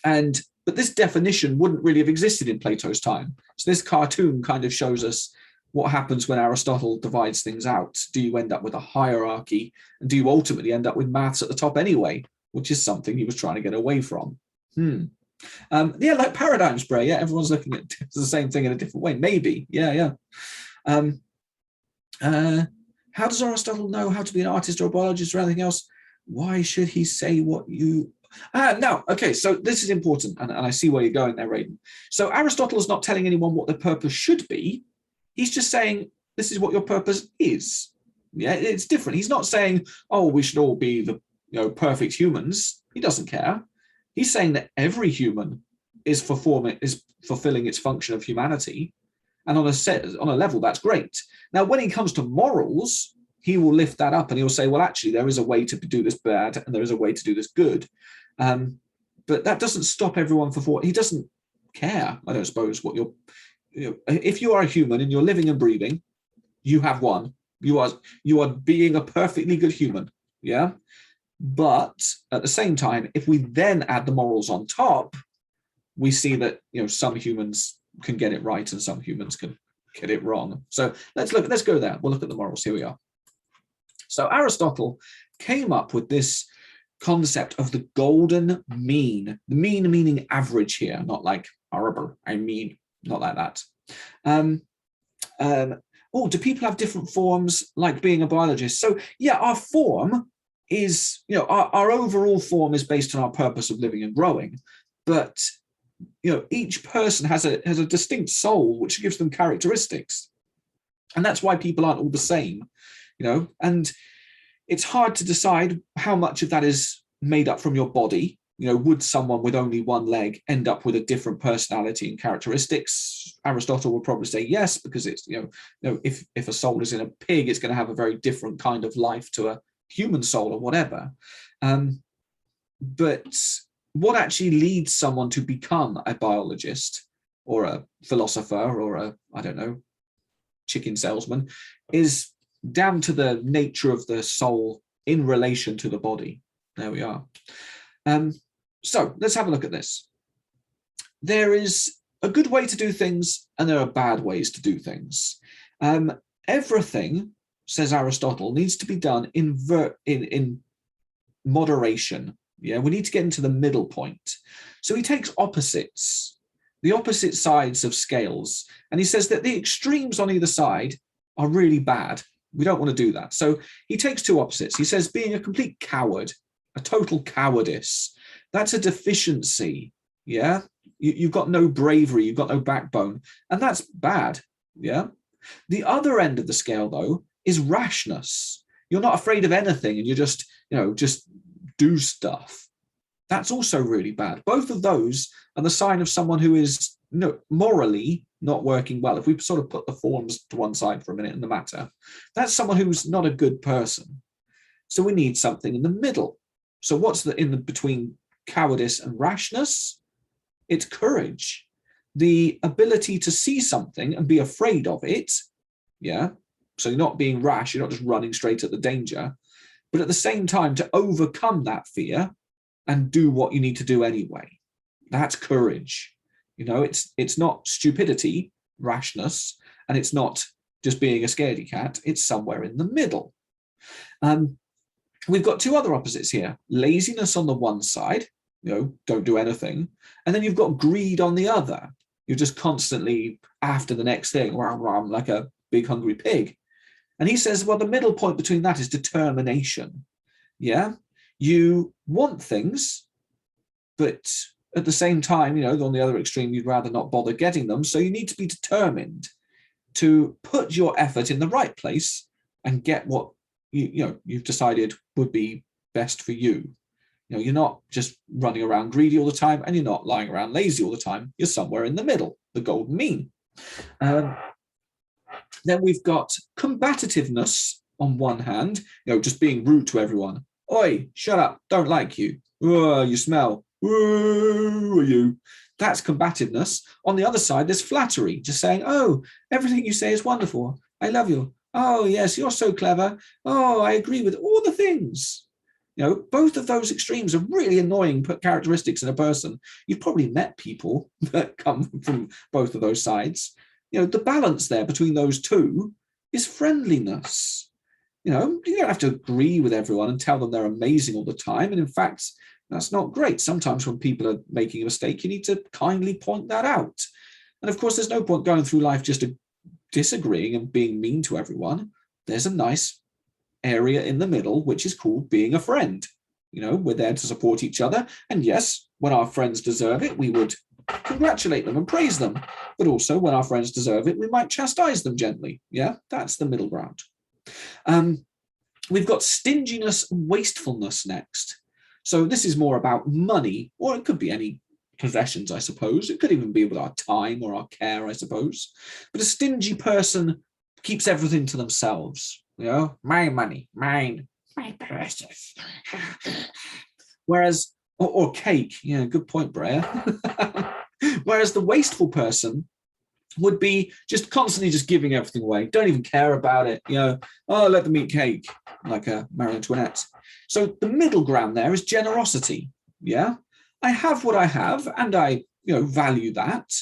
But this definition wouldn't really have existed in Plato's time. So this cartoon kind of shows us what happens when Aristotle divides things out. Do you end up with a hierarchy? And do you ultimately end up with maths at the top anyway, which is something he was trying to get away from? Like paradigm spray. Everyone's looking at the same thing in a different way. Maybe. How does Aristotle know how to be an artist or a biologist or anything else? Why should he say what you... no, okay, so this is important, and I see where you're going there, Raiden. So Aristotle is not telling anyone what their purpose should be. He's just saying, this is what your purpose is. It's different. He's not saying, oh, we should all be the perfect humans. He doesn't care. He's saying that every human is fulfilling its function of humanity. And on a level, that's great. Now, when he comes to morals, he will lift that up and he'll say, well, actually, there is a way to do this bad and there is a way to do this good. But that doesn't stop everyone he doesn't care, I don't suppose, what you're... if you are a human and you're living and breathing, you have won. You are being a perfectly good human. But at the same time, if we then add the morals on top, we see that some humans can get it right and some humans can get it wrong. So let's go there. We'll look at the morals. Here we are. So Aristotle came up with this concept of the golden mean. The mean meaning average here, not like horrible. Not like that. Do people have different forms like being a biologist? So our form is, our overall form is based on our purpose of living and growing, but each person has a distinct soul which gives them characteristics, and that's why people aren't all the same, and it's hard to decide how much of that is made up from your body. Would someone with only one leg end up with a different personality and characteristics? Aristotle would probably say yes, because it's, if a soul is in a pig, it's going to have a very different kind of life to a human soul or whatever. But what actually leads someone to become a biologist or a philosopher or a, chicken salesman is down to the nature of the soul in relation to the body. There we are. So let's have a look at this. There is a good way to do things and there are bad ways to do things. Everything, says Aristotle, needs to be done in moderation. Yeah, we need to get into the middle point. So he takes opposites, the opposite sides of scales, and he says that the extremes on either side are really bad. We don't want to do that. So he takes two opposites. He says being a complete coward, a total cowardice, that's a deficiency. Yeah, you've got no bravery, you've got no backbone, and that's bad. Yeah. The other end of the scale, though, is rashness. You're not afraid of anything, and you're just do stuff. That's also really bad. Both of those are the sign of someone who is morally not working well. If we sort of put the forms to one side for a minute in the matter, that's someone who's not a good person. So we need something in the middle. So what's between cowardice and rashness? It's courage, the ability to see something and be afraid of it. Yeah. So you're not being rash, you're not just running straight at the danger, but at the same time to overcome that fear and do what you need to do anyway. That's courage. It's not stupidity, rashness, and it's not just being a scaredy cat. It's somewhere in the middle. We've got two other opposites here. Laziness on the one side, don't do anything. And then you've got greed on the other. You're just constantly after the next thing, like a big hungry pig. And he says, well, the middle point between that is determination. Yeah, you want things, but at the same time, on the other extreme, you'd rather not bother getting them. So you need to be determined to put your effort in the right place and get what you've decided would be best for you. You're not just running around greedy all the time, and you're not lying around lazy all the time. You're somewhere in the middle, the golden mean. Then we've got combativeness on one hand, just being rude to everyone. Oi, shut up, don't like you. Oh, you smell. Who are you? That's combativeness. On the other side, there's flattery, just saying, oh, everything you say is wonderful. I love you. Oh, yes, you're so clever. Oh, I agree with all the things. Both of those extremes are really annoying characteristics in a person. You've probably met people that come from both of those sides. The balance there between those two is friendliness. You don't have to agree with everyone and tell them they're amazing all the time. And in fact, that's not great. Sometimes when people are making a mistake, you need to kindly point that out. And of course, there's no point going through life just disagreeing and being mean to everyone. There's a nice area in the middle, which is called being a friend. We're there to support each other. And yes, when our friends deserve it, we would congratulate them and praise them. But also when our friends deserve it, we might chastise them gently. Yeah, that's the middle ground. We've got stinginess and wastefulness next. So this is more about money, or it could be any possessions, I suppose. It could even be with our time or our care, I suppose. But a stingy person keeps everything to themselves. My money, mine, my precious. Whereas, or cake, good point, Brea. Whereas the wasteful person would be just constantly just giving everything away, don't even care about it. Let them eat cake, like Marie Antoinette. So the middle ground there is generosity. Yeah, I have what I have, and I value that.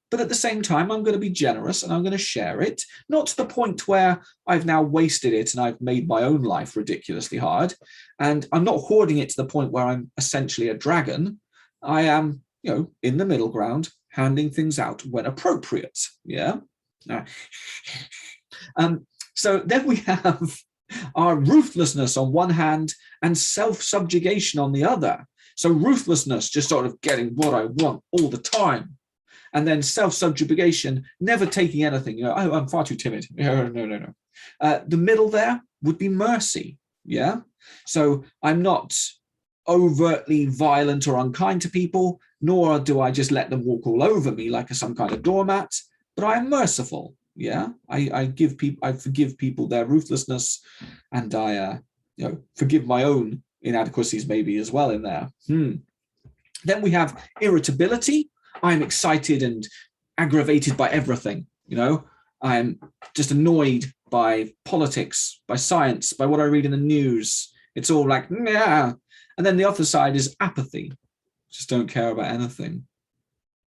But at the same time, I'm going to be generous and I'm going to share it, not to the point where I've now wasted it and I've made my own life ridiculously hard. And I'm not hoarding it to the point where I'm essentially a dragon. I am, in the middle ground, handing things out when appropriate. Yeah. So then we have our ruthlessness on one hand and self-subjugation on the other. So ruthlessness, just sort of getting what I want all the time. And then self-subjugation, never taking anything. I'm far too timid. No. The middle there would be mercy. Yeah. So I'm not overtly violent or unkind to people, nor do I just let them walk all over me like some kind of doormat, but I am merciful. Yeah. I forgive people their ruthlessness, and I forgive my own inadequacies maybe as well in there. Then we have irritability. I'm excited and aggravated by everything. I'm just annoyed by politics, by science, by what I read in the news. It's all like, yeah. And then the other side is apathy. Just don't care about anything.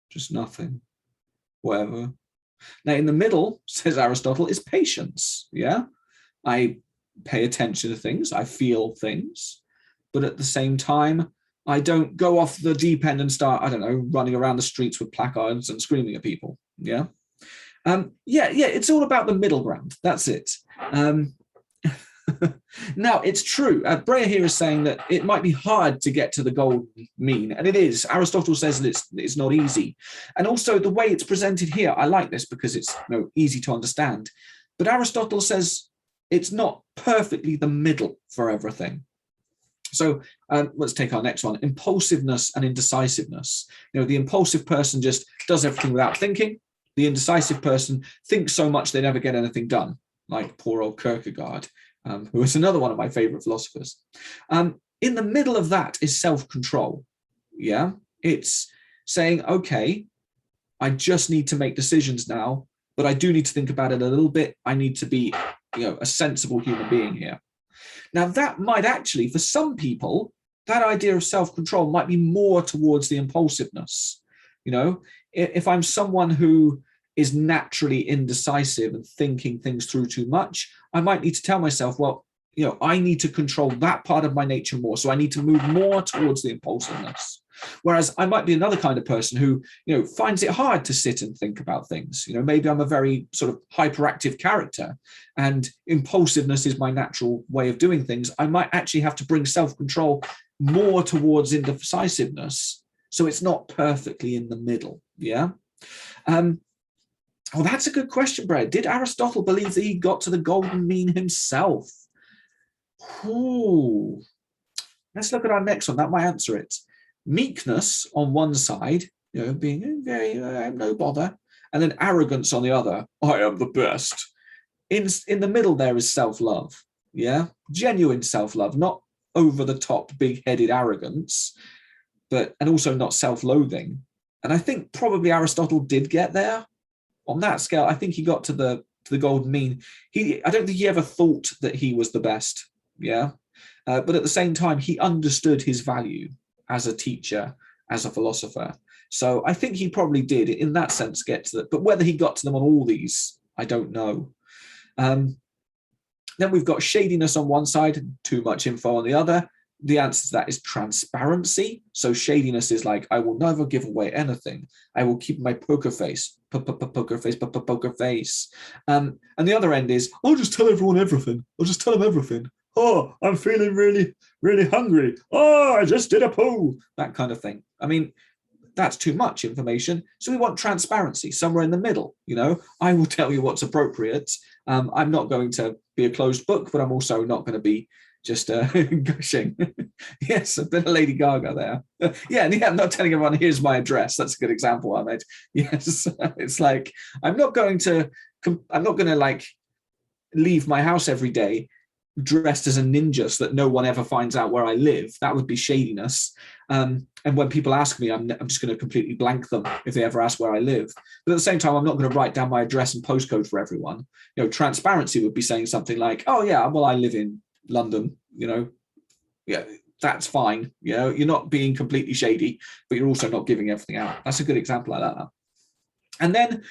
Just nothing. Whatever. Now, in the middle, says Aristotle, is patience. Yeah. I pay attention to things. I feel things. But at the same time, I don't go off the deep end and start, I don't know, running around the streets with placards and screaming at people. Yeah. It's all about the middle ground. That's it. Now, it's true. Breyer here is saying that it might be hard to get to the golden mean, and it is. Aristotle says that it's not easy. And also the way it's presented here, I like this because it's easy to understand. But Aristotle says it's not perfectly the middle for everything. So let's take our next one, impulsiveness and indecisiveness. The impulsive person just does everything without thinking. The indecisive person thinks so much they never get anything done, like poor old Kierkegaard, who is another one of my favorite philosophers. In the middle of that is self-control. Yeah, it's saying, okay, I just need to make decisions now, but I do need to think about it a little bit. I need to be, a sensible human being here. Now, that might actually, for some people, that idea of self-control might be more towards the impulsiveness. If I'm someone who is naturally indecisive and thinking things through too much, I might need to tell myself, well, I need to control that part of my nature more. So I need to move more towards the impulsiveness. Whereas I might be another kind of person who, finds it hard to sit and think about things. Maybe I'm a very sort of hyperactive character and impulsiveness is my natural way of doing things. I might actually have to bring self-control more towards indecisiveness. So it's not perfectly in the middle. Yeah. Oh, that's a good question, Brad. Did Aristotle believe that he got to the golden mean himself? Ooh. Let's look at our next one. That might answer it. Meekness on one side, being very, no bother, and then arrogance on the other. I am the best. In the middle there is self-love. Yeah, genuine self-love, not over the top, big-headed arrogance, and also not self-loathing. And I think probably Aristotle did get there. On that scale, I think he got to the golden mean. I don't think he ever thought that he was the best. Yeah, but at the same time, he understood his value as a teacher, as a philosopher. So I think he probably did, in that sense, get to that. But whether he got to them on all these, I don't know. Then we've got shadiness on one side and too much info on the other. The answer to that is transparency. So shadiness is like, I will never give away anything. I will keep my poker face, poker face. And the other end is, I'll just tell everyone everything. I'll just tell them everything. Oh, I'm feeling really, really hungry. Oh, I just did a poo. That kind of thing. I mean, that's too much information. So we want transparency, somewhere in the middle. I will tell you what's appropriate. I'm not going to be a closed book, but I'm also not going to be just gushing. Yes, a bit of Lady Gaga there. I'm not telling everyone, here's my address. That's a good example, Ahmed. Yes, it's like, I'm not going to like leave my house every day dressed as a ninja so that no one ever finds out where I live. That would be shadiness. And when people ask me, I'm just going to completely blank them if they ever ask where I live. But at the same time, I'm not going to write down my address and postcode for everyone. Transparency would be saying something like, oh yeah, well, I live in London, yeah, that's fine. You're not being completely shady, but you're also not giving everything out. That's a good example like that. And then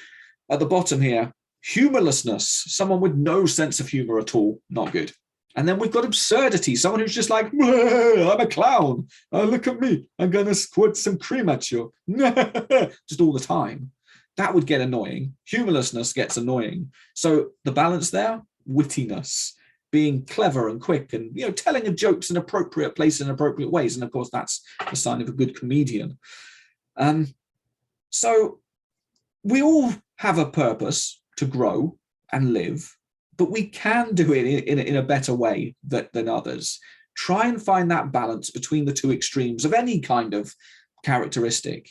at the bottom here, humorlessness, someone with no sense of humor at all, not good. And then we've got absurdity, someone who's just like, I'm a clown. Look at me. I'm going to squirt some cream at you. Just all the time. That would get annoying. Humorlessness gets annoying. So the balance there, wittiness, being clever and quick and, telling jokes in appropriate places in appropriate ways. And of course, that's a sign of a good comedian. So we all have a purpose to grow and live, but we can do it in a better way than others. Try and find that balance between the two extremes of any kind of characteristic,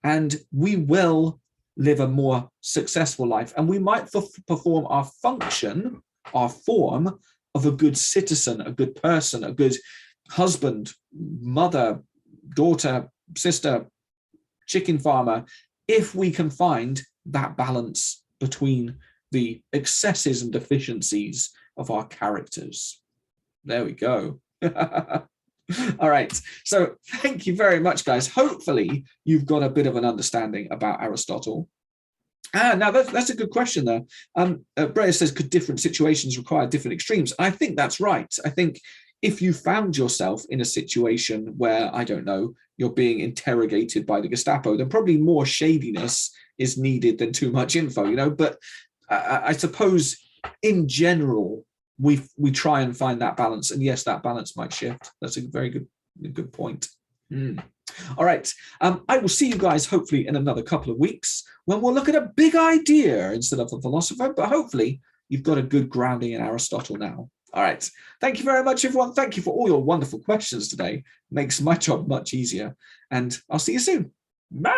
and we will live a more successful life. And we might perform our function, our form of a good citizen, a good person, a good husband, mother, daughter, sister, chicken farmer, if we can find that balance between the excesses and deficiencies of our characters. There we go. All right. So thank you very much, guys. Hopefully you've got a bit of an understanding about Aristotle. Now that's a good question there. Breyer says, could different situations require different extremes? I think that's right. I think if you found yourself in a situation where, I don't know, you're being interrogated by the Gestapo, then probably more shadiness is needed than too much info, But I suppose in general, we try and find that balance. And yes, that balance might shift. That's a very good point. All right. I will see you guys hopefully in another couple of weeks when we'll look at a big idea instead of a philosopher, but hopefully you've got a good grounding in Aristotle now. All right. Thank you very much, everyone. Thank you for all your wonderful questions today. Makes my job much easier. And I'll see you soon. Bye.